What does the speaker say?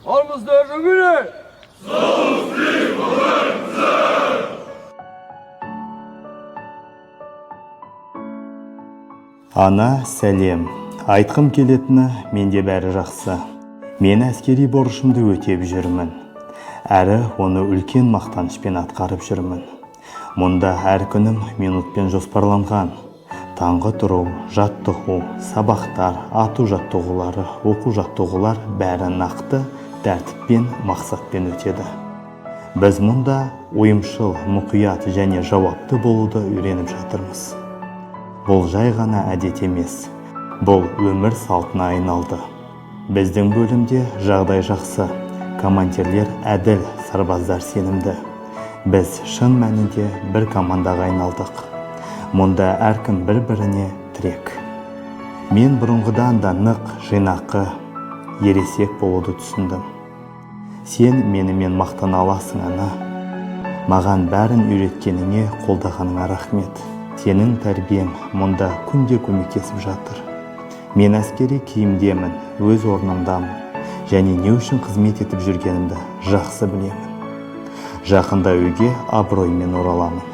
Армыздар жүгіне! Ана, сәлем. Айтқым келетіні менде бәрі жақсы. Мен әскери борышымды өтеп жүрмін. Әрі оны үлкен мақтанышпен атқарып жүрмін. Мұнда әр күнім минутпен жоспарланған. Таңғы тұру, жаттығу, сабақтар, ату жаттығулары, оқу жаттығулар бәрі нақты, тәртіппен, мақсатпен өтеді. Біз мұнда ойымшыл, мұқият және жауапты болуды үйреніп жатырмыз. Бұл жай ғана әдет емес. Бұл өмір салтына айналды. Біздің бөлімде жағдай жақсы. Командирлер әділ, сарбаздар сенімді. Біз шын мәнінде бір командаға айналдық. Мұнда әркім бір-біріне тірек. Мен бұрынғыдан да нық, жинақы, ересек болуды түсіндім. Сен менімен мақтана аласың, ана. Маған бәрін үйреткеніңе, қолдағаныңа рахмет. Сенің тәрбиең мұнда күнде көмектесіп жатыр. Мен әскери киімдемін, өз орнымдамын, және не үшін қызмет етіп жүргенімді жақсы білемін. Жақында үйге абыроймен ораламын.